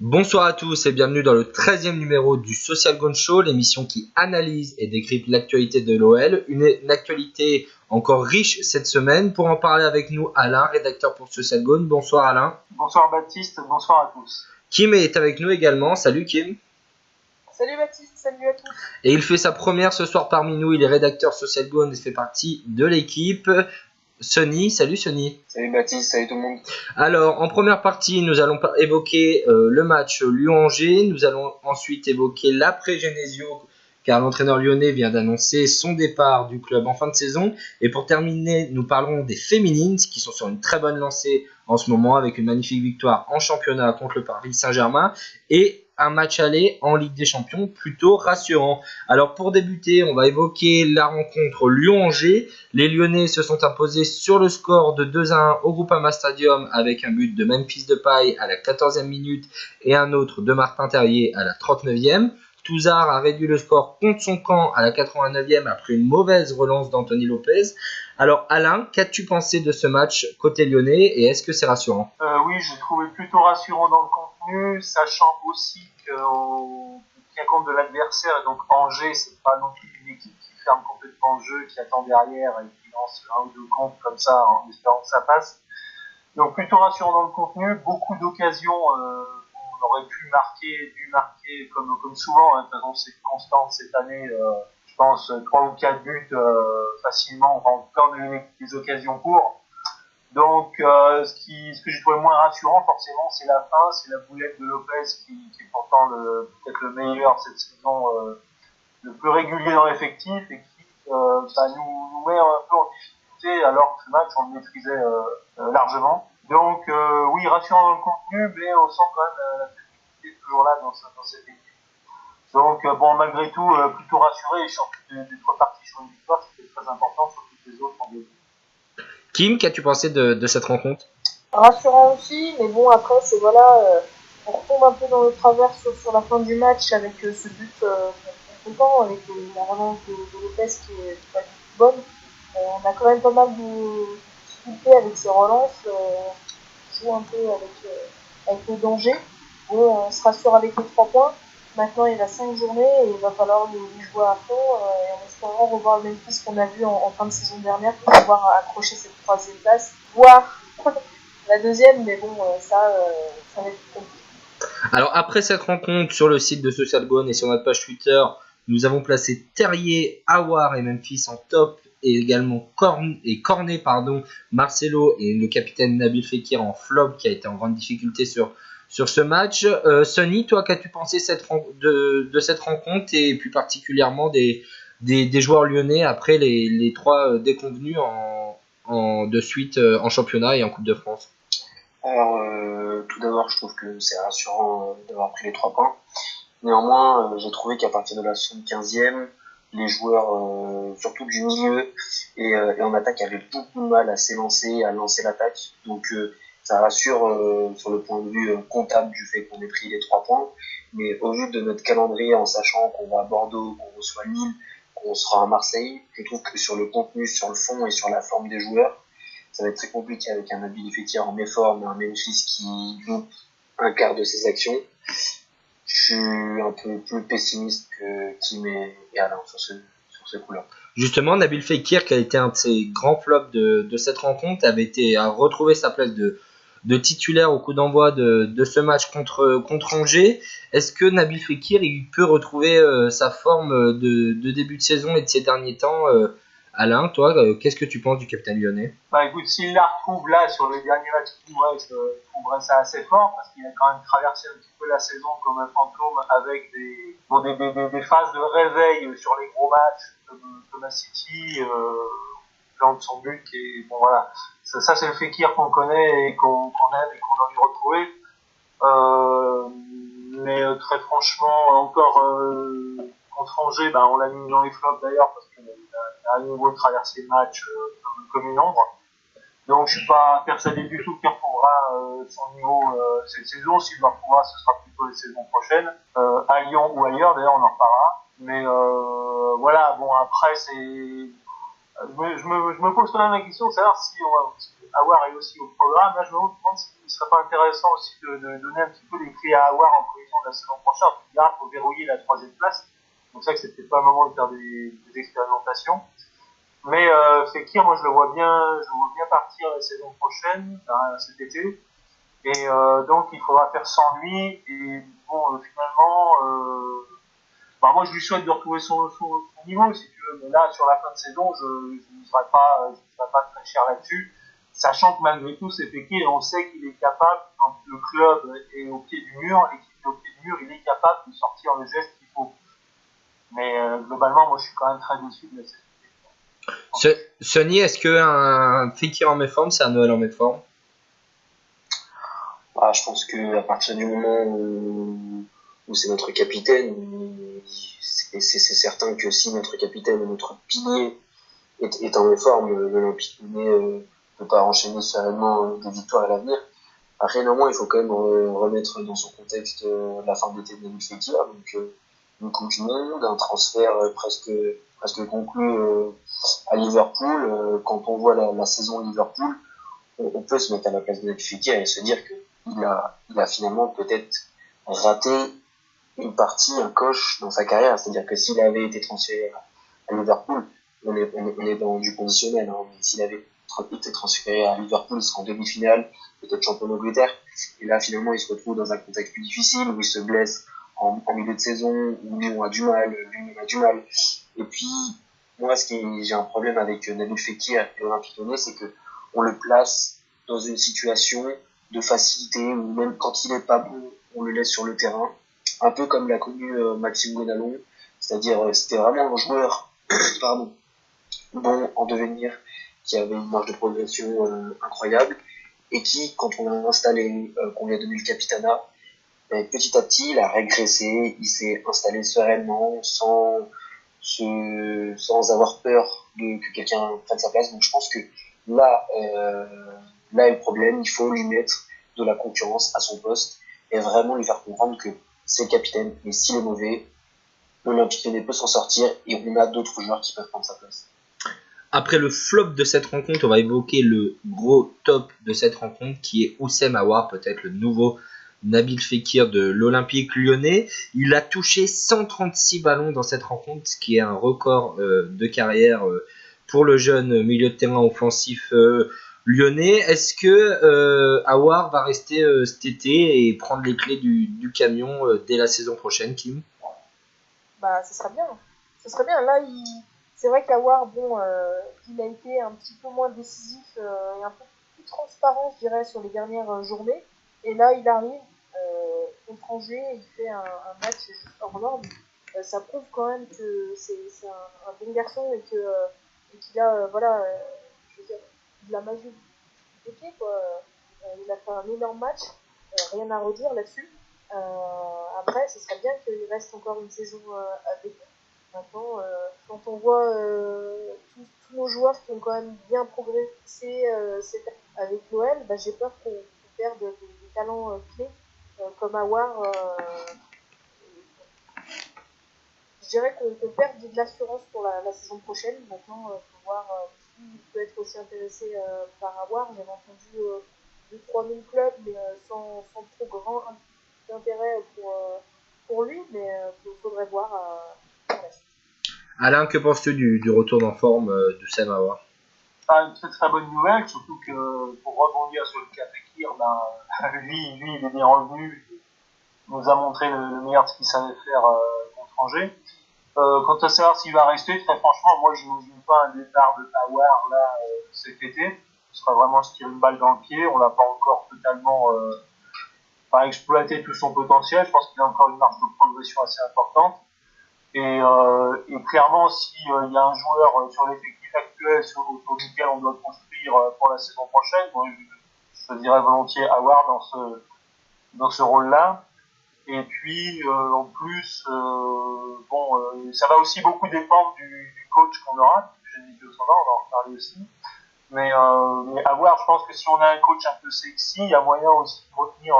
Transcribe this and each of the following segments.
Bonsoir à tous et bienvenue dans le 13e numéro du Social Gone Show, l'émission qui analyse et décrypte l'actualité de l'OL. Une actualité encore riche cette semaine. Pour en parler avec nous, Alain, rédacteur pour Social Gone. Bonsoir Alain. Bonsoir Baptiste, bonsoir à tous. Kim est avec nous également. Salut Kim. Salut Baptiste, salut à tous. Et il fait sa première ce soir parmi nous. Il est rédacteur Social Gone et fait partie de l'équipe. Sonny, salut Sonny. Salut Baptiste, salut tout le monde. Alors, en première partie, nous allons évoquer le match Lyon-Angers. Nous allons ensuite évoquer l'après-Genesio, car l'entraîneur lyonnais vient d'annoncer son départ du club en fin de saison. Et pour terminer, nous parlerons des féminines, qui sont sur une très bonne lancée en ce moment, avec une magnifique victoire en championnat contre le Paris Saint-Germain. Et un match aller en Ligue des Champions plutôt rassurant. Alors pour débuter, on va évoquer la rencontre Lyon-Angers. Les Lyonnais se sont imposés sur le score de 2-1 au Groupama Stadium avec un but de Memphis Depay à la 14e minute et un autre de Martin Terrier à la 39e. Touzard a réduit le score contre son camp à la 89e après une mauvaise relance d'Anthony Lopez. Alors Alain, qu'as-tu pensé de ce match côté lyonnais et est-ce que c'est rassurant ? Oui, j'ai trouvé plutôt rassurant dans le contenu, sachant aussi qu'on tient compte de l'adversaire, et donc Angers, c'est pas non plus une équipe qui ferme complètement le jeu, qui attend derrière et qui lance un ou deux comptes comme ça en espérant que ça passe. Donc plutôt rassurant dans le contenu, beaucoup d'occasions on aurait dû marquer comme souvent, hein. De toute façon c'est constant cette année, je pense 3 ou 4 buts facilement, enfin, en tout cas on a eu des occasions pour. Donc ce que j'ai trouvé moins rassurant forcément c'est la fin, c'est la boulette de Lopez qui est pourtant peut-être le meilleur cette saison, le plus régulier dans l'effectif et qui nous met un peu en difficulté alors que ce match on le maîtrisait largement. Donc oui, rassurant dans le contenu, mais on sent quand même la fébrilité toujours là dans cette équipe. Donc malgré tout, plutôt rassuré et surtout d'être parti sur une victoire, c'était très important sur toutes les autres en début. Kim, qu'as-tu pensé de cette rencontre ? Rassurant aussi, mais bon après c'est on retombe un peu dans le travers sur la fin du match avec ce but content, avec la relance de Lopez qui est pas du tout bonne. On a quand même pas mal de difficultés avec ces relances, on joue un peu avec le danger. Bon, on se rassure avec les 3 points. Maintenant il y a 5 journées et il va falloir les jouer à fond et en espérant revoir le Memphis qu'on a vu en fin de saison dernière pour pouvoir accrocher cette 3e place, voire la 2e, mais bon, ça va être compliqué. Alors après cette rencontre sur le site de Social Gone et sur notre page Twitter, nous avons placé Terrier, Aouar et Memphis en top et également Cornet, Marcelo et le capitaine Nabil Fekir en flop qui a été en grande difficulté sur ce match. Sonny, toi qu'as-tu pensé de cette rencontre et plus particulièrement des joueurs lyonnais après les 3 déconvenus de suite en championnat et en Coupe de France? Alors, tout d'abord, je trouve que c'est rassurant d'avoir pris les 3 points. Néanmoins, j'ai trouvé qu'à partir de la 75e, les joueurs, surtout du milieu et en attaque, avaient beaucoup de mal à s'élancer, à lancer l'attaque. Donc, ça rassure sur le point de vue comptable du fait qu'on ait pris les 3 points. Mais au vu de notre calendrier, en sachant qu'on va à Bordeaux, qu'on reçoit Lille, qu'on sera à Marseille, je trouve que sur le contenu, sur le fond et sur la forme des joueurs, ça va être très compliqué avec un Nabil Fekir en méforme et un Memphis qui loupe un quart de ses actions. Je suis un peu plus pessimiste que Kim et Alain sur ce coup-là. Justement, Nabil Fekir, qui a été un de ses grands flops de cette rencontre, a retrouvé sa place de titulaire au coup d'envoi de ce match contre Angers. Est-ce que Nabil Fekir il peut retrouver sa forme de début de saison et de ces derniers temps Alain, toi, qu'est-ce que tu penses du capitaine lyonnais ? Écoute, s'il la retrouve là sur les derniers matchs, je trouverais ça assez fort parce qu'il a quand même traversé un petit peu la saison comme un fantôme avec des phases de réveil sur les gros matchs comme à City, genre de son but et bon voilà. Ça c'est le Fekir qu'on connaît et qu'on aime et qu'on a envie de retrouver. Mais très franchement, encore contre Angers, on l'a mis dans les flops d'ailleurs parce qu'il a à nouveau traversé le match comme une ombre. Donc je suis pas persuadé du tout qu'il retrouvera son niveau cette saison. S'il le retrouvera, ce sera plutôt la saison prochaine, à Lyon ou ailleurs. D'ailleurs, on en reparlera. Mais voilà, bon après Je me pose quand même la question de savoir si Awar est aussi au programme. Là, je me demande s'il ne serait pas intéressant aussi de donner un petit peu des clés à Awar en prévision de la saison prochaine. Il faut verrouiller la 3e place. Donc c'est vrai que c'est peut-être pas le moment de faire des expérimentations. Mais Fekir, moi je le vois bien partir la saison prochaine, cet été. Et donc il faudra faire sans lui. Et bon, finalement, moi je lui souhaite de retrouver son niveau, si tu veux. Mais là, sur la fin de saison, je ne serai pas très cher là-dessus. Sachant que malgré tout, c'est Fekir et on sait qu'il est capable, quand le club est au pied du mur, l'équipe est au pied du mur, il est capable de sortir le geste qu'il faut. Mais globalement, moi je suis quand même très déçu de cette équipe. Sonny, est-ce qu'un Fekir en méforme, c'est un Noël en méforme? Je pense qu'à partir du moment où c'est notre capitaine, c'est certain que si notre capitaine, notre pilier, est en méforme, l'Olympique Lyonnais ne peut pas enchaîner sereinement des victoires à l'avenir. Après, néanmoins, il faut quand même remettre dans son contexte la fin d'été de Nabil Fekir, donc une Coupe du Monde, un transfert presque conclu à Liverpool. Quand on voit la saison Liverpool, on peut se mettre à la place de Nabil Fekir et se dire qu'il a finalement peut-être raté une partie, un coche dans sa carrière. C'est-à-dire que s'il avait été transféré à Liverpool, on est dans du conditionnel, hein, mais s'il avait été transféré à Liverpool, il serait en demi-finale, peut-être champion d'Angleterre. Et là, finalement, il se retrouve dans un contexte plus difficile, où il se blesse en milieu de saison, où lui, on a du mal, lui, on a du mal. Et puis, moi, j'ai un problème avec Nabil Fekir et l'Olympique Lyonnais, c'est que on le place dans une situation de facilité, où même quand il est pas bon, on le laisse sur le terrain. Un peu comme l'a connu Maxime Gonalon, c'est-à-dire c'était vraiment un joueur bon en devenir, qui avait une marge de progression incroyable, et qui, quand on l'a installé, qu'on lui a donné le capitanat, petit à petit, il a régressé, il s'est installé sereinement, sans avoir peur que quelqu'un prenne sa place. Donc je pense que là est le problème, il faut lui mettre de la concurrence à son poste, et vraiment lui faire comprendre que c'est le capitaine, et s'il est mauvais, l'Olympique Lyonnais peut s'en sortir, et on a d'autres joueurs qui peuvent prendre sa place. Après le flop de cette rencontre, on va évoquer le gros top de cette rencontre qui est Oussem Aouar, peut-être le nouveau Nabil Fekir de l'Olympique Lyonnais. Il a touché 136 ballons dans cette rencontre, ce qui est un record de carrière pour le jeune milieu de terrain offensif lyonnais. Est-ce que Aouar va rester cet été et prendre les clés du camion dès la saison prochaine, Kim? Ce serait bien. Ce serait bien. Là, c'est vrai qu'Aouar, il a été un petit peu moins décisif et un peu plus transparent, je dirais, sur les dernières journées. Et là, il arrive contre Angers, il fait un match juste hors norme. Ça prouve quand même que c'est un bon garçon et qu'il a, je veux dire, de la magie du pied, quoi. Il a fait un énorme match, rien à redire là-dessus. Après, ce serait bien qu'il reste encore une saison avec nous. Maintenant, quand on voit tous nos joueurs qui ont quand même bien progressé avec Noël, j'ai peur qu'on perde des talents clés comme Aouar. Je dirais qu'on perd de l'assurance pour la saison prochaine. Maintenant, il faut voir qui peut être aussi intéressé par Aouar. J'avais entendu 2-3 000 clubs, mais sans trop grand intérêt pour lui, mais il faudrait voir par la suite. Alain, que penses-tu du retour en forme d'Oussem Aouar? Une très très bonne nouvelle, surtout que pour rebondir sur le cas Fekir, lui il est bien revenu, il nous a montré le meilleur de ce qu'il savait faire contre Angers. Quant à savoir s'il va rester, très franchement, moi je n'imagine pas un départ de Aouar là cet été. Ce serait vraiment se tirer une balle dans le pied. On l'a pas encore totalement exploité tout son potentiel. Je pense qu'il a encore une marge de progression assez importante. Et clairement, s'il y a un joueur sur l'effectif actuel autour duquel on doit construire pour la saison prochaine, moi, je choisirais volontiers Aouar dans ce rôle-là. Et puis, en plus, ça va aussi beaucoup dépendre du coach qu'on aura. Genesio Sandra, on va en reparler aussi. Mais Aouar, je pense que si on a un coach un peu sexy, il y a moyen aussi de retenir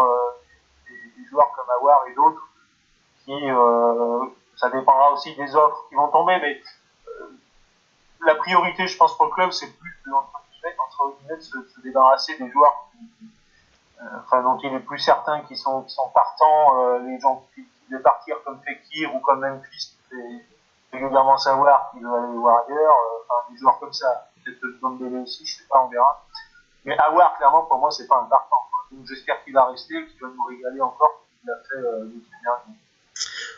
des joueurs comme Aouar et d'autres qui, ça dépendra aussi des offres qui vont tomber, mais la priorité, je pense, pour le club, c'est plus entre guillemets, de se débarrasser des joueurs dont il est plus certain qu'ils sont partants, les gens qui devaient partir comme Fekir ou comme Memphis, qui fait régulièrement savoir qu'ils veulent aller voir ailleurs, des joueurs comme ça, peut-être le Dembélé aussi, je sais pas, on verra. Mais Aouar, clairement, pour moi, c'est pas un partant. Donc j'espère qu'il va rester, qu'il va nous régaler encore, comme il a fait l'été dernier.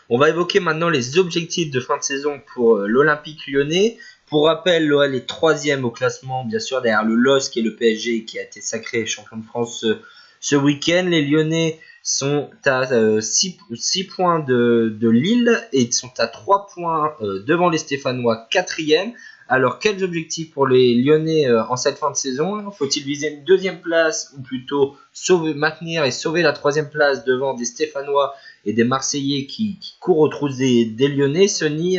On va évoquer maintenant les objectifs de fin de saison pour l'Olympique lyonnais. Pour rappel, l'OL est 3e au classement, bien sûr, derrière le LOSC et le PSG qui a été sacré champion de France ce week-end. Les Lyonnais sont à 6 points de Lille et sont à 3 points devant les Stéphanois 4e. Alors, quels objectifs pour les Lyonnais en cette fin de saison? Faut-il viser une 2e place ou plutôt maintenir et sauver la 3e place devant des Stéphanois et des Marseillais qui courent aux trousses des Lyonnais? Sony,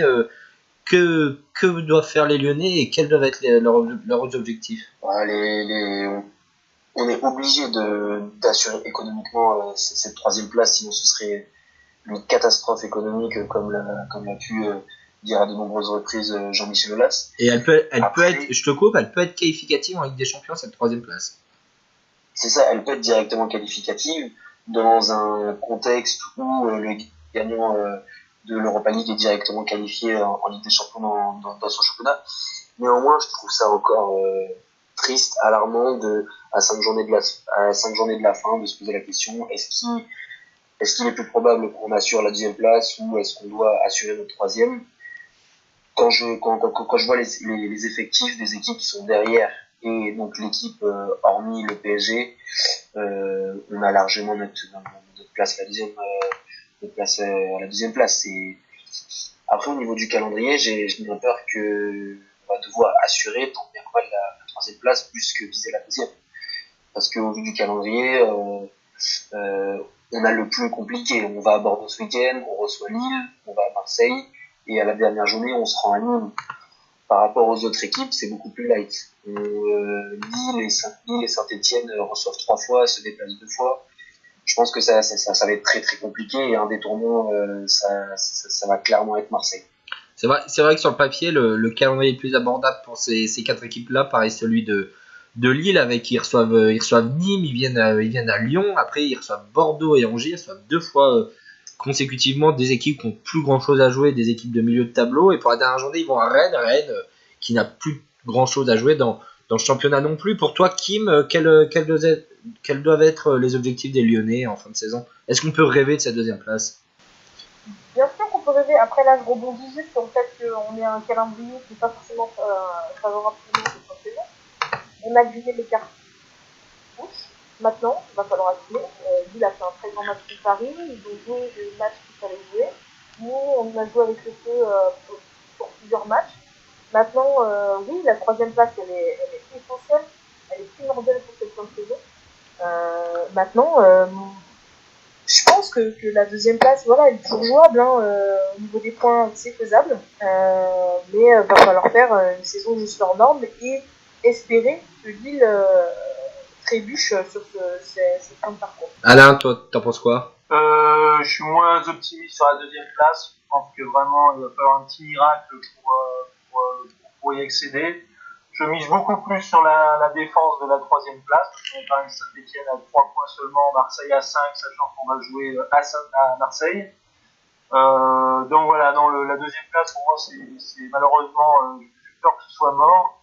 que doivent faire les Lyonnais et quels doivent être leurs objectifs? On est obligé d'assurer économiquement cette 3e place, sinon ce serait une catastrophe économique comme l'a pu dire à de nombreuses reprises Jean-Michel Aulas. Et elle peut être, je te coupe, elle peut être qualificative en Ligue des Champions, cette 3e place. C'est ça, elle peut être directement qualificative dans un contexte où le gagnant de l'Europa League est directement qualifié en Ligue des Champions dans son championnat. Néanmoins, je trouve ça encore triste, alarmant à 5 journées de la fin de se poser la question, est-ce qu'il est plus probable qu'on assure la 2e place ou est-ce qu'on doit assurer notre 3e? Quand je vois les effectifs des équipes qui sont derrière et donc l'équipe hormis le PSG, on a largement notre place à la 2e place. Et après, au niveau du calendrier, j'ai bien peur que on va devoir assurer tant bien que mal la 3e place plus que viser la 2e. Parce qu'au vu du calendrier, on a le plus compliqué. On va à Bordeaux ce week-end, on reçoit Lille, on va à Marseille, et à la dernière journée, on se rend à Nîmes. Par rapport aux autres équipes, c'est beaucoup plus light. Lille et Saint-Etienne reçoivent 3 fois, se déplacent 2 fois. Je pense que ça va être très très compliqué et un des tournants, ça va clairement être Marseille. C'est vrai que sur le papier, le calendrier le plus abordable pour ces 4 équipes-là paraît celui de Lille, avec ils reçoivent Nîmes, ils viennent à Lyon, après ils reçoivent Bordeaux et Angers, ils reçoivent 2 fois consécutivement des équipes qui ont plus grand chose à jouer, des équipes de milieu de tableau, et pour la dernière journée ils vont à Rennes qui n'a plus grand chose à jouer dans le championnat non plus. Pour toi, Kim, quels doivent être les objectifs des Lyonnais en fin de saison? Est-ce qu'on peut rêver de cette 2e place? Bien sûr qu'on peut rêver. Après là, je rebondis juste sur le fait qu'on ait un calendrier qui n'est pas forcément favorable pour nous cette fin de saison. On a grillé les cartes rouges. Maintenant, il va falloir assumer. Lille a fait un très grand match contre Paris. Ils ont joué des matchs qu'il fallait jouer. Nous, on a joué avec le feu pour plusieurs matchs. Maintenant, oui, la 3e place, elle est essentielle. Elle est primordiale pour cette fin de saison. Maintenant, je pense que la 2e place, voilà, elle est toujours jouable. Au niveau des points, c'est faisable. Mais va falloir faire une saison juste hors norme et espérer que Lille trébuche sur cette fin de parcours. Alain, toi, t'en penses quoi? Je suis moins optimiste sur la 2e place. Je pense que vraiment, il va falloir un petit miracle pour y accéder. Je mise beaucoup plus sur la défense de la 3e place. Quand même, Saint-Etienne à 3 points seulement, Marseille à 5, sachant qu'on va jouer à Marseille. Donc voilà, la 2e place, pour moi, c'est malheureusement, j'ai peur que ce soit mort.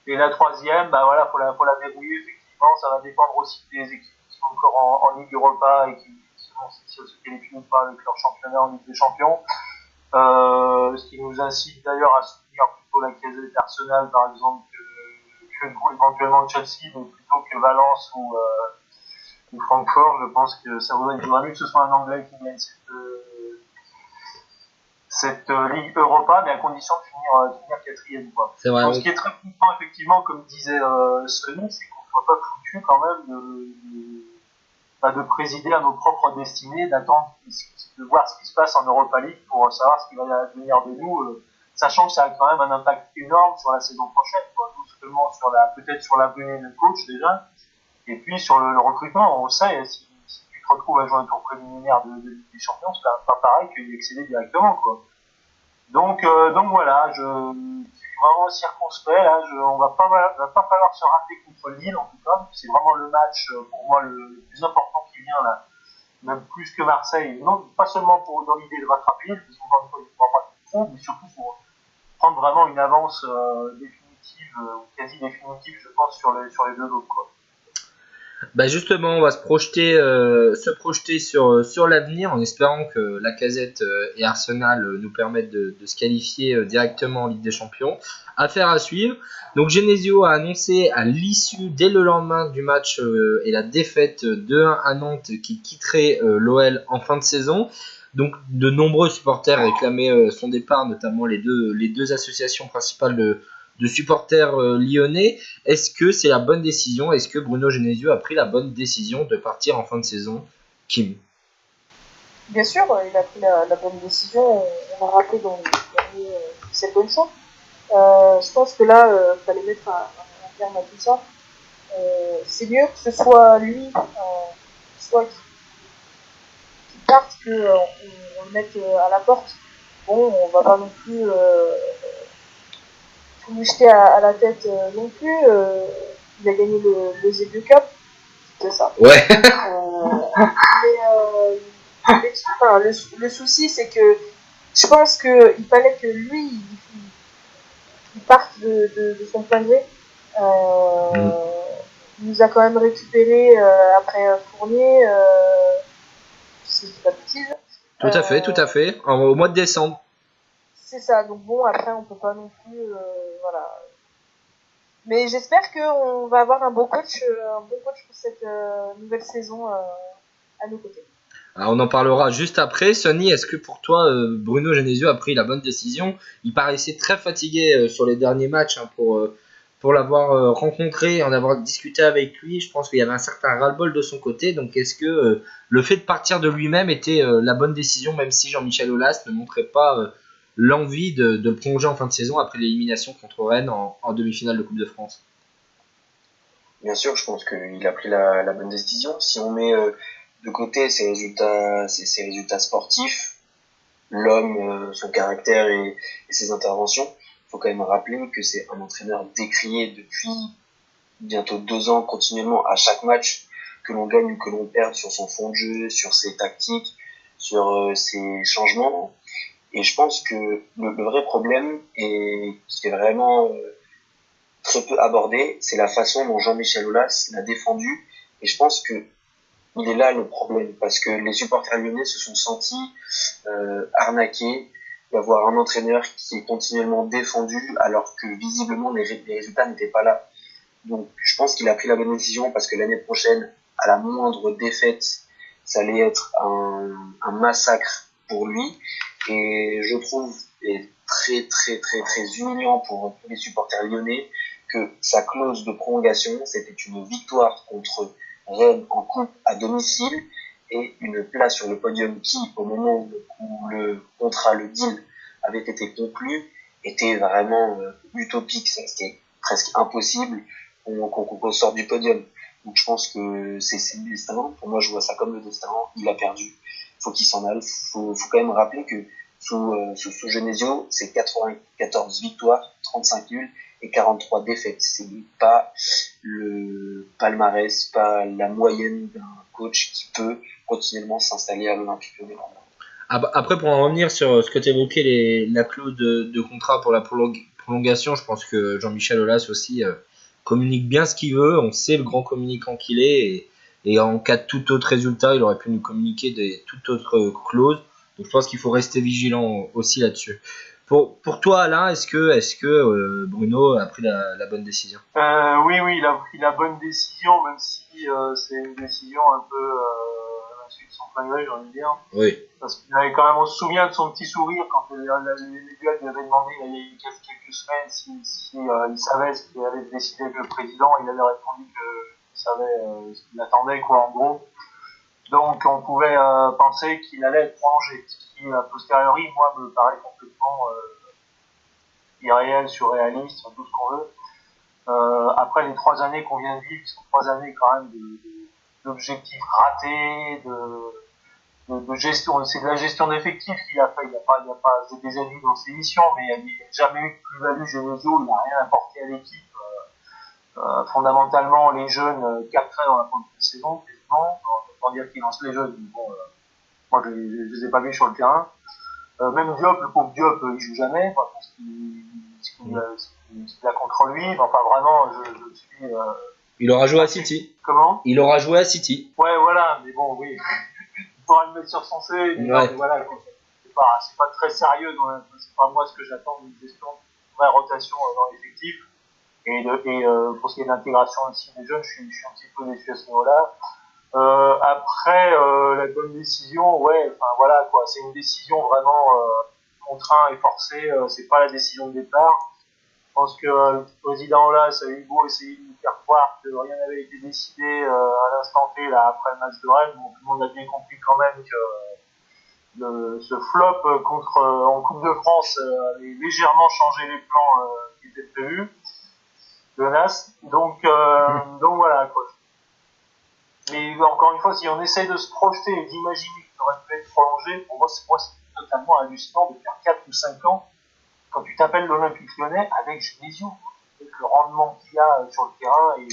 Et la 3e, bah voilà, faut la verrouiller, effectivement. Ça va dépendre aussi des équipes qui sont encore en Ligue Europa et qui se qualifient ou pas avec leur championnat en Ligue des Champions. Ce qui nous incite d'ailleurs à soutenir plutôt la Casette Arsenal, par exemple, que éventuellement Chelsea, mais plutôt que Valence ou Francfort. Je pense que ça vaudrait mieux que ce soit un Anglais qui gagne cette Ligue Europa, mais à condition de finir 4e. C'est vrai. Donc, ce qui est très important, effectivement, comme disait Sony, c'est qu'on ne soit pas foutu quand même de présider à nos propres destinées, d'attendre, de voir ce qui se passe en Europa League pour savoir ce qui va devenir de nous, sachant que ça a quand même un impact énorme sur la saison prochaine, non seulement peut-être sur la venue de coach déjà, et puis sur le recrutement. On le sait, si tu te retrouves à jouer un tour préliminaire de Ligue des Champions, c'est pas pareil que d'y accéder directement, quoi. Donc voilà, je suis vraiment circonspect. Là, va pas falloir se rater contre Lille en tout cas. C'est vraiment le match pour moi le plus important qui vient là, même plus que Marseille. Non, pas seulement dans l'idée de rattraper, parce qu'encore une fois, il ne faudra pas trop, mais surtout pour prendre vraiment une avance définitive, quasi définitive, je pense, sur les deux autres, quoi. Bah justement, on va se projeter sur l'avenir en espérant que Lacazette et Arsenal nous permettent de se qualifier directement en Ligue des Champions. Affaire à suivre. Donc Genesio a annoncé à l'issue, dès le lendemain du match et la défaite 2-1 à Nantes, qu'il quitterait l'OL en fin de saison. Donc de nombreux supporters réclamaient son départ, notamment les deux associations principales de supporters lyonnais. Est-ce que c'est la bonne décision? Est-ce que Bruno Genesio a pris la bonne décision de partir en fin de saison? Kim? Bien sûr, il a pris la bonne décision. On l'a rappelé dans le dernier cette bonne chance. Je pense que là, il fallait mettre un terme à tout ça. C'est mieux que ce soit lui, soit qui parte, qu'on le mette à la porte. Bon, on va pas non plus tout lui jeter à la tête non plus. Il a gagné le Zebra Cup, c'est ça. Ouais. Le souci, c'est que je pense qu'il fallait que lui, il parte de son plein gré. Il nous a quand même récupéré après Fournier, si je dis pas de bêtises. Tout à fait, au mois de décembre. C'est ça, donc bon, après on peut pas non plus, voilà. Mais j'espère qu'on va avoir un bon coach pour cette nouvelle saison à nos côtés. Alors, on en parlera juste après. Sonny, est-ce que pour toi, Bruno Genesio a pris la bonne décision? Il paraissait très fatigué sur les derniers matchs pour l'avoir rencontré et en avoir discuté avec lui. Je pense qu'il y avait un certain ras-le-bol de son côté. Donc, est-ce que le fait de partir de lui-même était la bonne décision, même si Jean-Michel Aulas ne montrait pas l'envie de le prolonger en fin de saison après l'élimination contre Rennes en demi-finale de Coupe de France? Bien sûr, je pense qu'il a pris la bonne décision. Si on met de côté ses résultats sportifs, l'homme, son caractère et ses interventions, il faut quand même rappeler que c'est un entraîneur décrié depuis bientôt 2 ans continuellement à chaque match, que l'on gagne ou que l'on perde, sur son fond de jeu, sur ses tactiques, sur ses changements. Et je pense que le vrai problème, et qui est vraiment très peu abordé, c'est la façon dont Jean-Michel Aulas l'a défendu. Et je pense que il est là le problème, parce que les supporters lyonnais se sont sentis arnaqués d'avoir un entraîneur qui est continuellement défendu alors que visiblement les résultats n'étaient pas là. Donc je pense qu'il a pris la bonne décision, parce que l'année prochaine, à la moindre défaite, ça allait être un massacre pour lui. Et je trouve, et très très très très humiliant pour tous les supporters lyonnais, que sa clause de prolongation, c'était une victoire contre Rennes en coupe à domicile et une place sur le podium qui, au moment où le contrat, le deal avait été conclu, était vraiment utopique. C'était presque impossible qu'on sorte du podium. Donc je pense que c'est le destin. Pour moi, je vois ça comme le destin. Il a perdu. Faut qu'il s'en aille. Faut quand même rappeler que sous Genesio, c'est 94 victoires, 35 nuls et 43 défaites. C'est pas le palmarès, pas la moyenne d'un coach qui peut continuellement s'installer à l'Olympique Lyonnais. Après, pour en revenir sur ce que tu évoquais, la clause de contrat pour la prolongation, je pense que Jean-Michel Aulas aussi communique bien ce qu'il veut. On sait le grand communicant qu'il est. Et en cas de tout autre résultat, il aurait pu nous communiquer toute autre clause. Donc je pense qu'il faut rester vigilant aussi là-dessus. Pour toi, Alain, est-ce que Bruno a pris la bonne décision? Oui, il a pris la bonne décision, même si c'est une décision un peu à la suite de son plein gré, j'ai envie de dire. Oui. Parce qu'il avait quand même, on se souvient de son petit sourire quand les médias lui avaient demandé il y a quelques semaines si il savait ce qu'il avait décidé avec le président. Il avait répondu qu'il savait ce qu'il attendait, quoi, en gros. Donc on pouvait penser qu'il allait être prolongé, ce qui, a posteriori, moi, me paraît complètement irréel, surréaliste, tout ce qu'on veut. Après les 3 années qu'on vient de vivre, qui sont 3 années quand même d'objectifs ratés, de de gestion, c'est de la gestion d'effectifs qu'il a fait. Il n'y a pas, j'ai déjà dit dans ses missions, mais il n'y a jamais eu de plus-value Genesio, il n'a rien apporté à l'équipe. Fondamentalement, les jeunes, 4 traits dans la première saison, quasiment, on dire qu'il lance les jeunes, mais bon, moi je les ai pas vus sur le terrain. Même Diop, le pauvre Diop, il joue jamais, parce qu'il a contre lui, mais enfin vraiment, je suis... Il aura joué à City. Comment ? Il aura joué à City. Ouais, voilà, mais bon, oui, il pourra le mettre sur son CV, mais, non, mais voilà, c'est pas très sérieux, c'est pas moi ce que j'attends d'une gestion, de vraie rotation dans l'effectif. Et pour ce qui est de l'intégration aussi des jeunes, je suis un petit peu déçu à ce niveau-là. Après, la bonne décision, ouais, enfin voilà quoi, c'est une décision vraiment contrainte et forcée, c'est pas la décision de départ. Je pense que le président Aulas a eu beau essayer de nous faire croire que rien n'avait été décidé à l'instant T là après le match de Rennes, bon, tout le monde a bien compris quand même que ce flop en Coupe de France avait légèrement changé les plans qui étaient prévus. Donc voilà quoi. Mais encore une fois, si on essaye de se projeter et d'imaginer que ça aurait pu être prolongé, pour moi c'est totalement hallucinant de faire 4 ou 5 ans quand tu t'appelles l'Olympique Lyonnais avec Genesio, avec le rendement qu'il y a sur le terrain et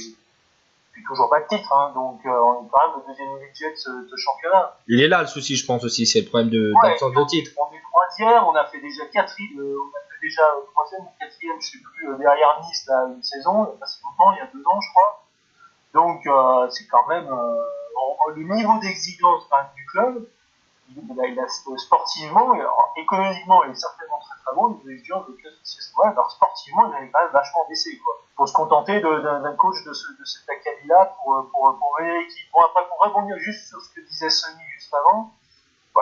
puis toujours pas de titre, hein, donc on est quand même le deuxième budget de ce championnat. Il est là le souci, je pense aussi, c'est le problème d'absence de titre. On est troisième, on a fait déjà troisième ou quatrième, je sais plus, derrière Nice là, une saison, il y a pas si longtemps, il y a 2 ans je crois. Donc c'est quand même le niveau d'exigence du club, il a sportivement, alors, économiquement il est certainement très très bon, les exigences de club, alors sportivement il avait quand même vachement baissé quoi. Faut se contenter d'un coach de cet acabit-là pour mener l'équipe. Bon après pour rebondir juste sur ce que disait Sonny juste avant,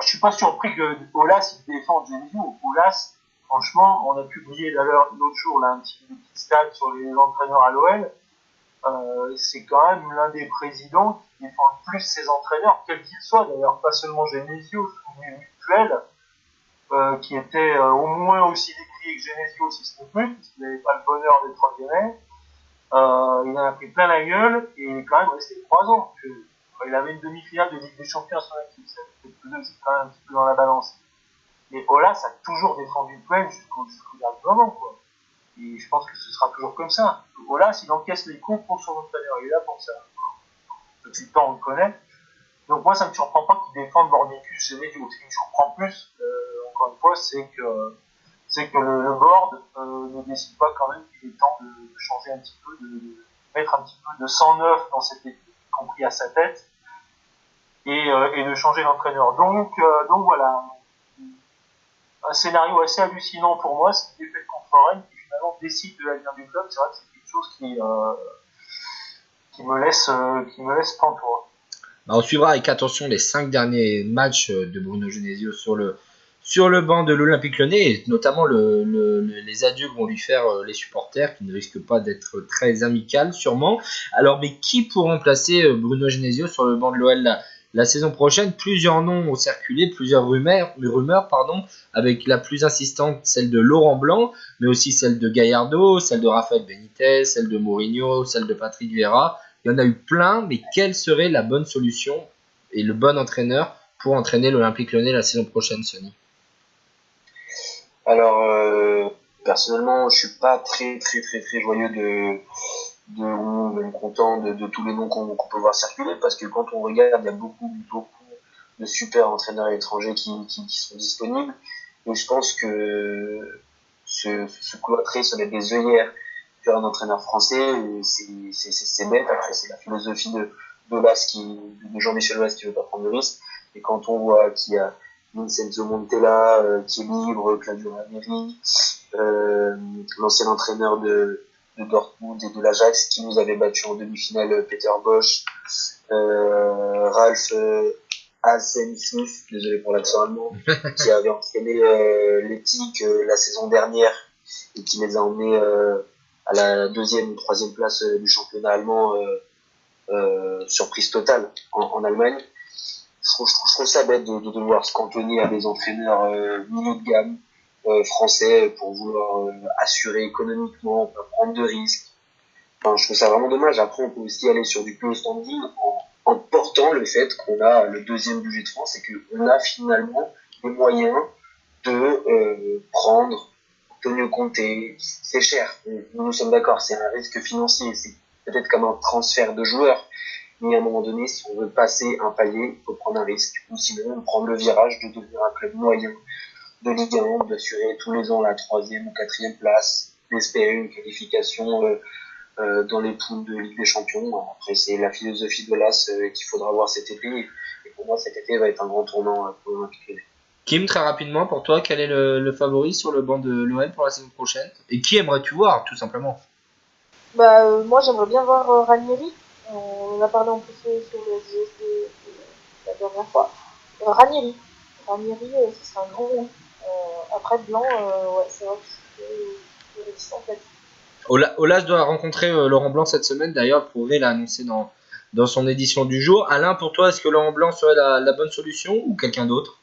je suis pas surpris que Aulas il défende Genesio. Aulas, franchement, on a publié l'autre jour là un petit stats sur les entraîneurs à l'OL. C'est quand même l'un des présidents qui défend le plus ses entraîneurs, quels qu'ils soient, d'ailleurs pas seulement Genesio, mais Mutuel, qui était au moins aussi décrié que Genesio, si ce n'est plus, parce qu'il n'avait pas le bonheur d'être lyonnais. Il en a pris plein la gueule, et il est quand même resté 3 ans. Il avait une demi-finale de Ligue des Champions à son équipe, ça fait c'est quand même un petit peu dans la balance. Mais Aulas a toujours défendu Puel jusqu'au dernier moment, quoi. Et je pense que ce sera toujours comme ça. Aulas, il encaisse les coups pour son entraîneur. Il est là pour ça. Depuis le temps, on le connaît. Donc moi, ça ne me surprend pas qu'il défende Bornicus Genesio. Ce qui me surprend plus, encore une fois, c'est que le board ne décide pas quand même qu'il est temps de changer un petit peu, de mettre un petit peu de sang neuf dans cette équipe, y compris à sa tête, et de changer l'entraîneur. Donc voilà. Un scénario assez hallucinant pour moi, c'est qu'il est fait contre Rennes, qui finalement décide de l'avenir du club. C'est vrai que c'est quelque chose qui me laisse pantois. On suivra avec attention les 5 derniers matchs de Bruno Genesio sur le banc de l'Olympique Lyonnais, et notamment les adieux que vont lui faire les supporters, qui ne risquent pas d'être très amicales sûrement. Alors, mais qui pour remplacer Bruno Genesio sur le banc de l'OL la saison prochaine? Plusieurs noms ont circulé, plusieurs rumeurs, avec la plus insistante, celle de Laurent Blanc, mais aussi celle de Gallardo, celle de Rafael Benitez, celle de Mourinho, celle de Patrick Vieira. Il y en a eu plein, mais quelle serait la bonne solution et le bon entraîneur pour entraîner l'Olympique Lyonnais la saison prochaine, Sonny? Alors, personnellement, je suis pas très joyeux ou même content de tous les noms qu'on peut voir circuler, parce que quand on regarde, il y a beaucoup de super entraîneurs étrangers qui sont disponibles, et je pense que se cloîtrer sur des œillères faire un entraîneur français, c'est bête. Après, c'est la philosophie de Jean-Michel Aulas qui veut pas prendre de risque. Et quand on voit qu'il y a Vincenzo Montella qui est libre, Claudio Ranieri, l'ancien entraîneur de Dortmund et de l'Ajax qui nous avait battu en demi-finale, Peter Bosch, Ralph Hasenhüttl, désolé pour l'accent allemand, qui avait entraîné l'Éthique la saison dernière et qui les a emmenés à la 2e ou 3e place du championnat allemand, surprise totale en Allemagne. Je trouve ça bête de devoir se cantonner à des entraîneurs milieu de gamme français pour vouloir assurer économiquement, pas prendre de risques. Enfin, je trouve ça vraiment dommage. Après, on peut aussi aller sur du pure standing en portant important le fait qu'on a le deuxième budget de France et qu'on a finalement les moyens de prendre Antonio Conte. C'est cher, nous sommes d'accord, c'est un risque financier, c'est peut-être comme un transfert de joueurs, mais à un moment donné, si on veut passer un palier, il faut prendre un risque, ou sinon prendre le virage de devenir un club moyen de Ligue 1, d'assurer tous les ans la 3e ou 4e place, d'espérer une qualification dans les poules de Ligue des Champions. Après, c'est la philosophie de l'AS qu'il faudra voir cet été. Et pour moi, cet été va être un grand tournant pour l'Olympique Lyonnais. Kim, très rapidement, pour toi, quel est le favori sur le banc de l'OL pour la saison prochaine? Et qui aimerais-tu voir, tout simplement? Moi, j'aimerais bien voir Ranieri. On en a parlé en plus sur le JSD la dernière fois. Ranieri, ce serait un grand nom. Après, Blanc, ouais, c'est vrai que je suis réticent là-dessus. Olas doit rencontrer Laurent Blanc cette semaine, d'ailleurs, Prouvé l'a annoncé dans son édition du jour. Alain, pour toi, est-ce que Laurent Blanc serait la bonne solution ou quelqu'un d'autre?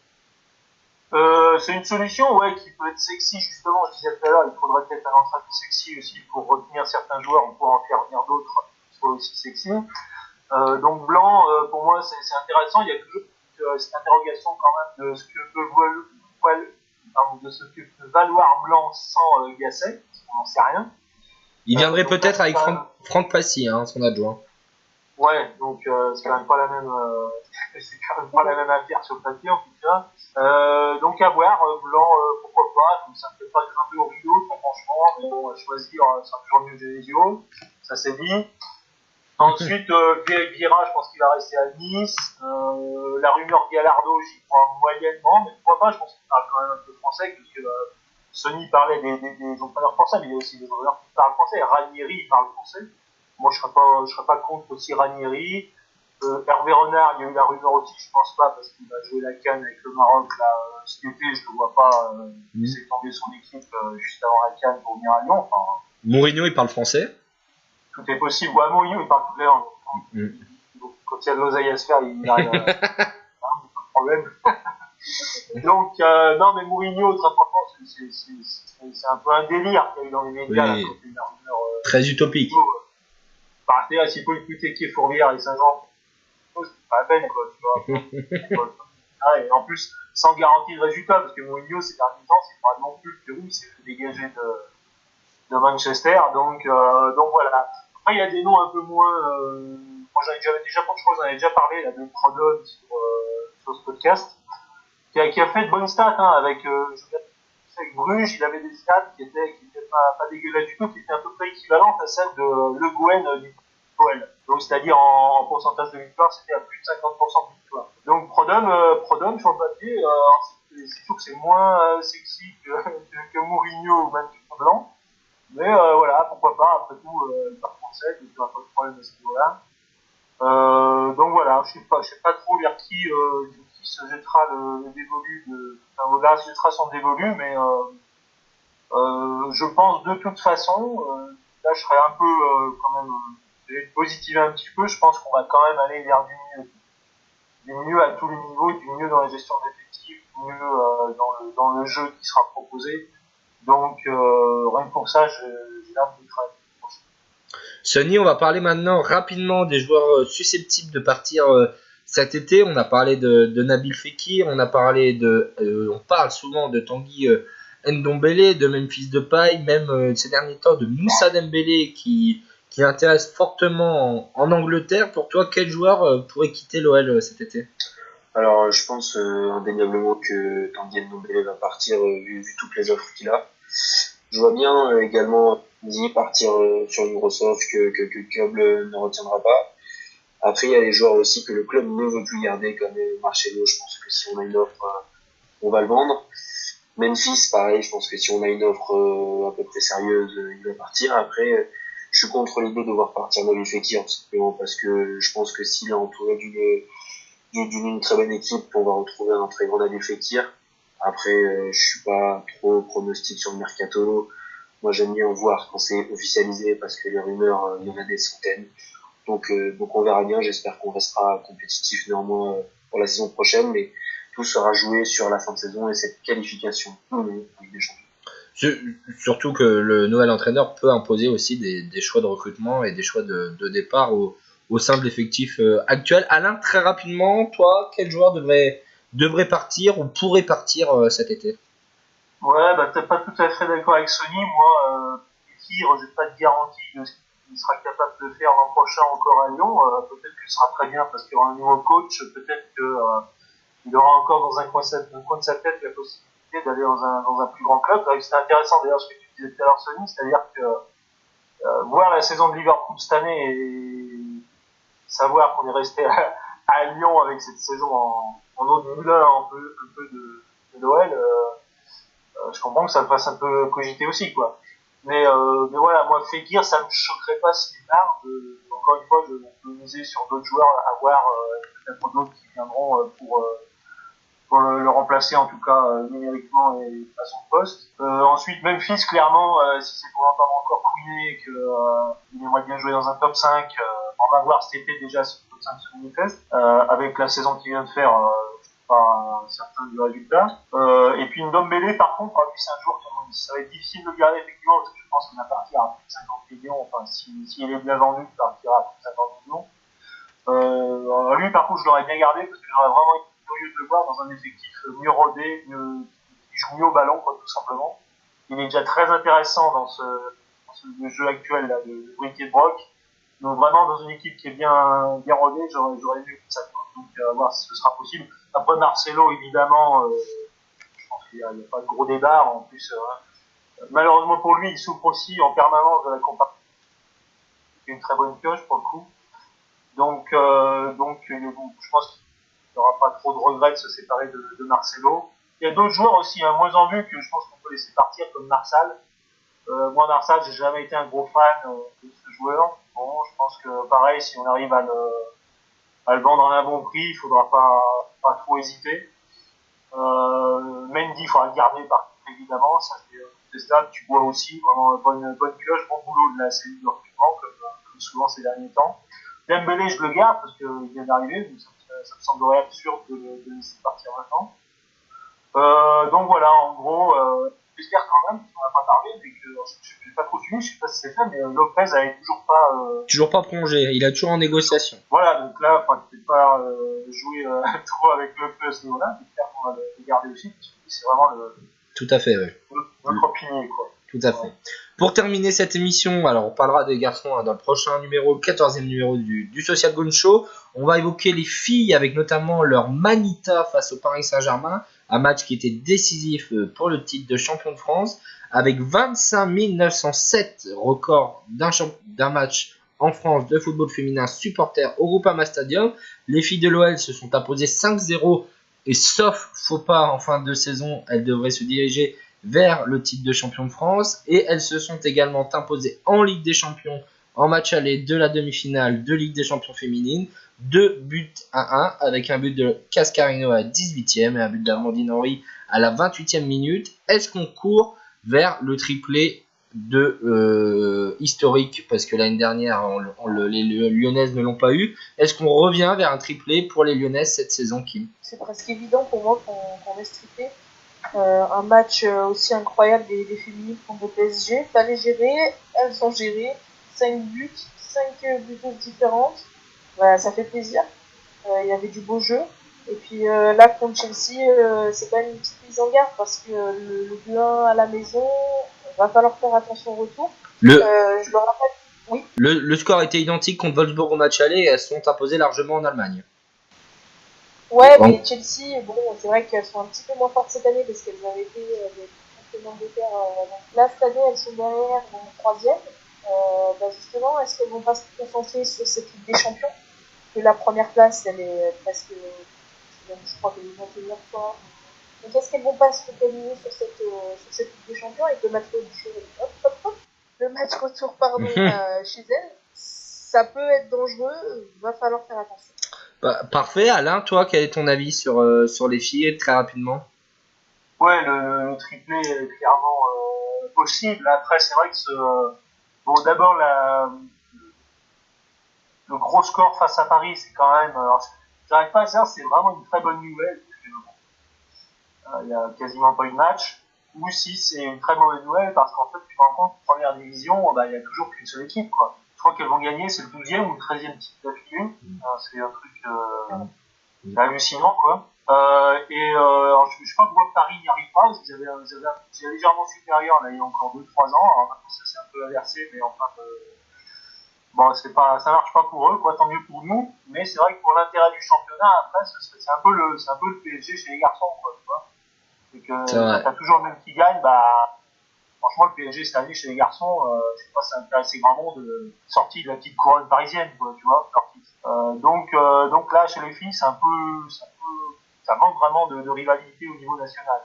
C'est une solution qui peut être sexy, justement. Je disais tout à l'heure, il faudrait peut-être un entraîneur sexy aussi pour retenir certains joueurs, on pourra en faire venir d'autres qui soient aussi sexy. Donc Blanc, pour moi, c'est intéressant. Il y a toujours cette interrogation quand même de ce que peut valoir Blanc sans Gasset, parce qu'on n'en sait rien. Il viendrait peut-être avec Franck Passy, son adjoint. Ouais, donc c'est quand même pas la même affaire sur le papier en tout cas. Donc à voir, Blanc, pourquoi pas, donc ça ne fait pas grimper au rideau, très franchement, mais bon, à choisir, c'est toujours mieux Genesio, ça c'est dit. Ensuite, Vieira, je pense qu'il va rester à Nice. La rumeur Gallardo, j'y crois moyennement, mais pourquoi pas, je pense qu'il parle quand même un peu français, parce que Sonny parlait des entraîneurs français, mais il y a aussi des entraîneurs qui parlent français. Ranieri, il parle français. Moi, je serais pas contre aussi Ranieri. Hervé Renard, il y a eu la rumeur aussi, je pense pas, parce qu'il va jouer la CAN avec le Maroc là, cet été, je ne vois pas laisser tomber son équipe juste avant la CAN pour venir à Lyon. Enfin, Mourinho, il parle français. Tout est possible. Ouais, Mourinho, il parle toutes les langues. Donc, quand il y a de l'oseille à se faire, il arrive à... pas de problème. Donc, non, mais Mourinho, très franchement, c'est un peu un délire qu'il y a eu dans les médias. Oui. Là, quand il y a une rumeur, très utopique. C'est-à-dire, s'il faut écouter qui est Fourvière et Saint-Jean, c'est pas la peine, quoi, tu vois. Et en plus, sans garantie de résultat, parce que Mourinho, ces derniers temps, c'est pas non plus le Pérou, il s'est fait dégager de Manchester, donc voilà. Après, il y a des noms un peu moins. Moi, je crois que j'en avais déjà parlé là, de Prodon sur ce podcast, qui a fait de bonnes stats avec Bruges. Il avait des stats qui étaient pas dégueulasses du tout, qui étaient à peu près équivalentes à celles de Le Gouen du OL. Donc, c'est-à-dire en pourcentage de victoire, c'était à plus de 50% de victoire. Donc, Prodon sur le papier, c'est sûr que c'est moins sexy que Mourinho ou même que Blanc. Mais voilà, pourquoi pas, après tout, il parle français, donc il n'y aura pas de problème à ce niveau-là. Donc voilà, je sais pas trop vers qui se jettera le dévolu là se jettera son dévolu, mais je pense de toute façon, là je serais un peu quand même, je vais positiver un petit peu, je pense qu'on va quand même aller vers du mieux à tous les niveaux, du mieux dans la gestion d'effectifs, du mieux dans le jeu qui sera proposé. Donc, rien que pour ça, j'ai hâte de travailler. Sonny, on va parler maintenant rapidement des joueurs susceptibles de partir cet été. On a parlé de Nabil Fekir, on parle souvent de Tanguy Ndombele, de Memphis Depay, même ces derniers temps de Moussa Dembélé qui intéresse fortement en Angleterre. Pour toi, quel joueur pourrait quitter l'OL cet été? Alors, je pense indéniablement que Tanguy Ndombele va partir vu toutes les offres qu'il a. Je vois bien également Di partir sur une grosse offre que le club ne retiendra pas. Après, il y a les joueurs aussi que le club ne veut plus garder, comme Marcelo. Je pense que si on a une offre, on va le vendre. Memphis, pareil, je pense que si on a une offre à peu près sérieuse, il va partir. Après, je suis contre l'idée de voir partir Nabil Fekir, tout simplement parce que je pense que s'il est entouré d'une très bonne équipe, on va retrouver un très grand Nabil Fekir. Après, je suis pas trop pronostic sur le mercato. Moi, j'aime bien voir quand c'est officialisé parce que les rumeurs, il y en a des centaines. Donc on verra bien. J'espère qu'on restera compétitif néanmoins pour la saison prochaine, mais tout sera joué sur la fin de saison et cette qualification avec des champions. Surtout que le nouvel entraîneur peut imposer aussi des choix de recrutement et des choix de départ aux au sein de l'effectif actuel. Alain, très rapidement, toi, quel joueur devrait partir ou pourrait partir cet été? Ouais, bah t'es pas tout à fait d'accord avec Sony. Moi, Fekir, j'ai pas de garantie de ce qu'il sera capable de faire l'an prochain encore à Lyon. Peut-être qu'il sera très bien parce qu'il y aura un nouveau coach. Peut-être que il aura encore dans un coin de sa tête la possibilité d'aller dans un plus grand club. C'est intéressant d'ailleurs ce que tu disais tout à l'heure, Sony, c'est-à-dire que voir la saison de Liverpool cette année et savoir qu'on est resté à Lyon avec cette saison en eau de moulin un peu de l'OL, je comprends que ça me fasse un peu cogiter aussi, quoi. Mais voilà, moi, Fekir, ça me choquerait pas s'il part. Encore une fois, je peux miser sur d'autres joueurs à voir, peut-être d'autres qui viendront pour le remplacer, en tout cas numériquement et à son poste. Ensuite, Memphis, clairement, si c'est pour entendre encore couiner qu'il aimerait bien jouer dans un top 5, on va voir cet été déjà si le top 5 se manifeste. Avec la saison qu'il vient de faire, je suis pas certain du résultat. Et puis Ndombele, par contre, lui, c'est un joueur ça va être difficile de le garder effectivement, parce que je pense qu'il va partir à plus de 50 millions. Enfin, s'il est bien vendu, il partira à plus de 50 millions. Lui, par contre, je l'aurais bien gardé parce que j'aurais vraiment été curieux de le voir dans un effectif mieux rodé, qui joue mieux au ballon, quoi, tout simplement. Il est déjà très intéressant dans ce jeu actuel là, de brick et broc. Donc vraiment dans une équipe qui est bien rodée, j'aurais vu ça. Donc à voir si ce sera possible. Après Marcelo, évidemment, je pense qu'il n'y a pas de gros débat. En plus, malheureusement pour lui, il souffre aussi en permanence de la comparaison. C'est une très bonne pioche pour le coup. Donc je pense qu'il n'y aura pas trop de regrets de se séparer de Marcelo. Il y a d'autres joueurs aussi, moins en vue, que je pense qu'on peut laisser partir, comme Marsal. Moi, Marsal, j'ai jamais été un gros fan de ce joueur. Bon, je pense que pareil, si on arrive à le vendre à un bon prix, il faudra pas trop hésiter. Mendy, il faudra le garder par contre, évidemment. Ça, c'est ça. Tu vois aussi vraiment bonne pioche, bon boulot de la cellule de recrutement, comme souvent ces derniers temps. Dembélé, je le garde parce qu'il vient d'arriver, donc ça me semblerait absurde de le laisser partir maintenant. Donc voilà, en gros, j'espère quand même qu'on n'a pas parlé, mais que je n'ai pas trop suivi, je sais pas si c'est fait, mais Lopez n'avait toujours pas. Toujours pas prolongé, il est toujours en négociation. Voilà, donc là, peut-être pas jouer trop avec Lopez à ce niveau-là, j'espère qu'on va le garder aussi, parce que c'est vraiment Tout à fait, oui. notre pilier, quoi. Tout à fait. Pour terminer cette émission, alors on parlera des garçons dans le prochain numéro, le 14e numéro du Social Gun Show. On va évoquer les filles avec notamment leur Manita face au Paris Saint-Germain, un match qui était décisif pour le titre de champion de France, avec 25 907 records d'un match en France de football féminin supporter au Groupama Stadium. Les filles de l'OL se sont imposées 5-0 et sauf faux pas en fin de saison, elles devraient se diriger vers le titre de champion de France et elles se sont également imposées en Ligue des Champions en match aller de la demi-finale de Ligue des Champions féminine, 2 buts à 1 avec un but de Cascarino à la 18e et un but d'Amandine Henry à la 28e minute. Est-ce qu'on court vers le triplé de historique parce que l'année dernière les Lyonnaises ne l'ont pas eu? Est-ce qu'on revient vers un triplé pour les Lyonnaises cette saison, Kim? C'est presque évident pour moi qu'on est triplé. Un match aussi incroyable des féminines contre le PSG. Fallait gérer, elles ont géré. 5 buts, 5 buteuses différentes. Voilà, ça fait plaisir. Il y avait du beau jeu. Et puis là, contre Chelsea, c'est quand même une petite mise en garde parce que le 2-1 à la maison, va falloir faire attention au retour. Je le rappelle. Oui. Le score était identique contre Wolfsburg au match aller et elles sont imposées largement en Allemagne. Ouais, bon. Mais Chelsea, bon, c'est vrai qu'elles sont un petit peu moins fortes cette année parce qu'elles avaient été des champions d'Angleterre. Là, cette année, elles sont derrière en troisième. Justement, est-ce qu'elles vont pas se concentrer sur cette Ligue des Champions? Que la première place, elle est presque, je crois qu'elle est 21e fois. Donc, est-ce qu'elles vont pas se focaliser sur cette Ligue des Champions et que le match retour, chez elles, ça peut être dangereux. Va falloir faire attention. Parfait. Alain, toi, quel est ton avis sur les filles, très rapidement? Ouais, le triplé est clairement possible. Après, c'est vrai que bon, d'abord, le gros score face à Paris, c'est quand même. J'arrive pas à dire, c'est vraiment une très bonne nouvelle. Il y a quasiment pas eu de match. Ou si c'est une très mauvaise nouvelle parce qu'en fait, tu te rends compte, première division, il y a toujours qu'une seule équipe, quoi. crois qu'elles vont gagner, c'est le 12e ou le 13e titre d'affilée. C'est un truc hallucinant, quoi. Alors, je sais pas pourquoi Paris n'y arrive pas, parce qu'ils avaient légèrement supérieur là, il y a encore 2-3 ans. Alors maintenant, ça s'est un peu inversé, mais enfin, bon, ça marche pas pour eux, quoi, tant mieux pour nous. Mais c'est vrai que pour l'intérêt du championnat, après, c'est un peu le PSG chez les garçons, quoi, tu vois. C'est que t'as toujours le même qui gagne, bah, franchement, le PSG cette année chez les garçons, je sais pas, ça intéressait grand monde, sorti de la petite couronne parisienne, quoi, tu vois. Donc là, chez les filles, ça manque vraiment de rivalité au niveau national.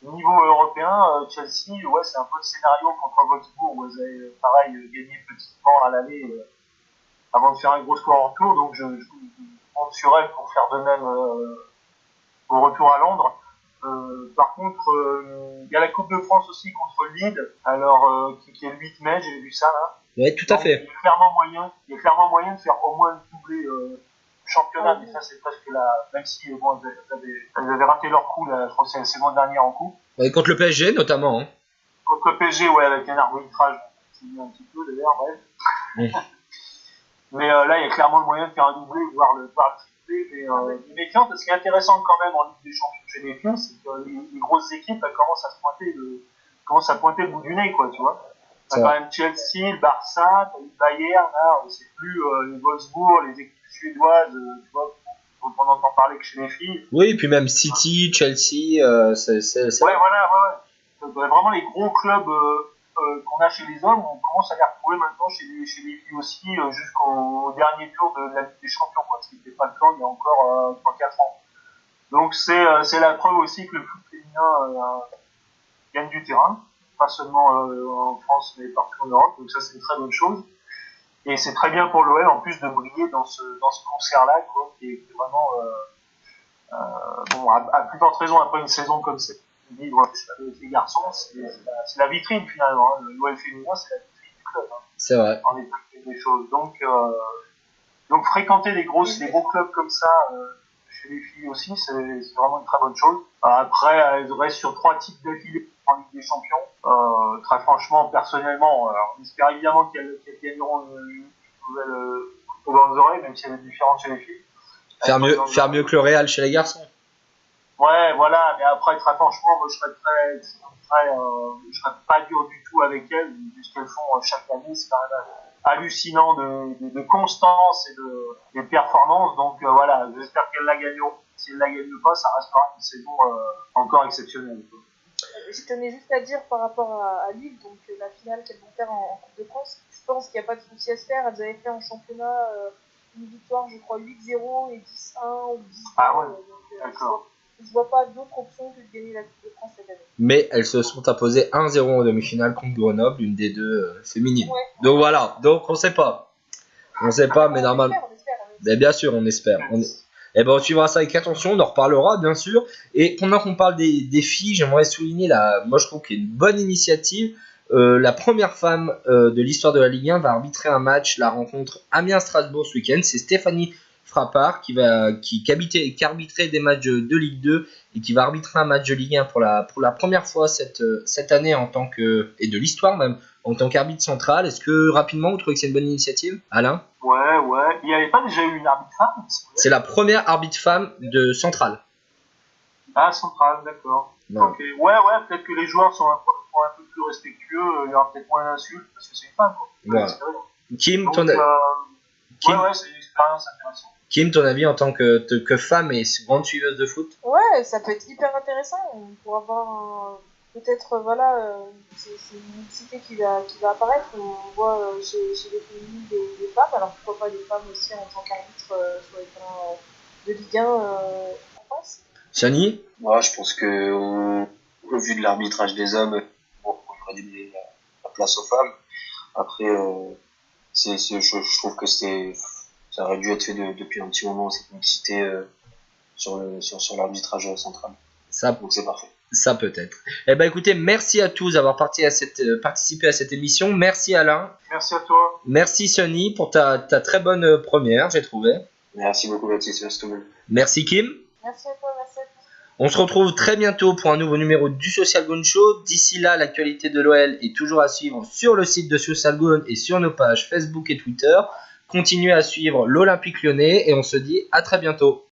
Au niveau européen, Chelsea, ouais, c'est un peu le scénario contre Wolfsburg où elles avaient, pareil, gagné petitement à l'aller avant de faire un gros score en retour. Donc je compte sur elles pour faire de même au retour à Londres. Par contre, il y a la Coupe de France aussi contre Lille, alors qui est le 8 mai, j'ai vu ça là. Oui, tout à fait. Il y a clairement moyen de faire au moins le doublé championnat, mais ça c'est presque même si bon, elles avaient raté leur coup, là, je crois que c'est la saison dernière en coup. Ouais, contre le PSG notamment. Hein. Contre le PSG, ouais, avec un arbitrage, c'est un petit peu d'ailleurs, bref. Mais là, il y a clairement le moyen de faire un doublé, voire le triplé. Mais tiens, ce qui est intéressant quand même en Ligue des Champions chez les filles, c'est que les grosses équipes elles commencent à pointer le bout du nez, quoi, tu vois. T'as quand même Chelsea, le Barça, t'as le Bayern, là, c'est plus les Wolfsburg, les équipes suédoises, tu vois, on entend parler que chez les filles. Oui, et puis même City, Chelsea, c'est... Ouais, voilà. Vraiment les gros clubs qu'on a chez les hommes, on commence à les retrouver maintenant chez les filles aussi, jusqu'au dernier tour de la Ligue des Champions, quoi, ce qui n'était pas le cas il y a encore 3-4 ans. Donc c'est la preuve aussi que le foot féminin gagne du terrain, pas seulement en France mais partout en Europe, donc ça c'est une très bonne chose. Et c'est très bien pour l'OL en plus de briller dans ce concert-là, quoi, qui est vraiment bon, à plus forte raison après une saison comme cette vivre avec les garçons, c'est la vitrine finalement. Hein. L'OL féminin, c'est la vitrine du club. Hein. C'est vrai. En des choses. Donc fréquenter des gros clubs comme ça chez les filles aussi, c'est vraiment une très bonne chose. Après, elles restent sur 3 titres d'affilée en Ligue des Champions. Très franchement, personnellement, alors, on espère évidemment qu'elles gagneront une nouvelle coupe dans les oreilles, même si elle est différente chez les filles. Faire mieux que le Real chez les garçons. Ouais, voilà, mais après, très franchement, moi, je serais pas dur du tout avec elles, vu ce qu'elles font chaque année, c'est quand même hallucinant de constance et de performance, donc voilà, j'espère qu'elles la gagneront. Si elles la gagnent pas, ça restera une saison encore exceptionnelle. Quoi. Je tenais juste à dire par rapport à Lille, donc la finale qu'elles vont faire en Coupe de France, je pense qu'il n'y a pas de souci à se faire, elles avaient fait en championnat une victoire, je crois 8-0 et 10-1 ou 10-2, ah ouais, donc d'accord. Je vois pas d'autre option que de gagner la Coupe de France cette année. Mais elles se sont imposées 1-0 en demi-finale contre Grenoble, une des deux féminines. Ouais. Donc voilà, donc on sait pas. On sait pas, mais normalement. On espère. Mais bien sûr, on espère. Et ben on suivra ça avec attention, on en reparlera bien sûr. Et pendant qu'on parle des filles, j'aimerais souligner moi je trouve qu'il y a une bonne initiative. La première femme de l'histoire de la Ligue 1 va arbitrer un match, la rencontre Amiens-Strasbourg ce week-end. C'est Stéphanie Frappard qui arbitrait des matchs de Ligue 2 et qui va arbitrer un match de Ligue 1 pour la première fois cette année et de l'histoire même en tant qu'arbitre central. Est-ce que rapidement vous trouvez que c'est une bonne initiative, Alain? Ouais. Il n'y avait pas déjà eu une arbitre femme? C'est la première arbitre femme de centrale. Ah, centrale, d'accord. Ouais. Ok. Ouais, peut-être que les joueurs sont un peu plus respectueux, il y aura peut-être moins d'insultes parce que c'est une femme, quoi. Voilà. Kim, donc, Kim, ouais, c'est une expérience intéressante. Kim, ton avis en tant que femme et grande suiveuse de foot? Ouais, ça peut être hyper intéressant pour avoir peut-être c'est une mixité qui va apparaître. On voit chez les féminines des femmes, alors pourquoi pas des femmes aussi en tant qu'arbitre sur les terrains de Ligue 1 en France. Chani? Moi, je pense que au vu de l'arbitrage des hommes, bon, on aurait donné la place aux femmes. Après, je trouve que ça aurait dû être fait depuis un petit moment, cette mixité sur l'arbitrage central. Donc c'est parfait. Ça peut être. Eh ben écoutez, merci à tous d'avoir participé à cette émission. Merci Alain. Merci à toi. Merci Sonny pour ta très bonne première, j'ai trouvé. Merci beaucoup Baptiste, merci tout le monde. Merci Kim. Merci à toi, merci à tous. On se retrouve très bientôt pour un nouveau numéro du Social Gone Show. D'ici là, l'actualité de l'OL est toujours à suivre sur le site de Social Gone et sur nos pages Facebook et Twitter. Continuez à suivre l'Olympique Lyonnais et on se dit à très bientôt.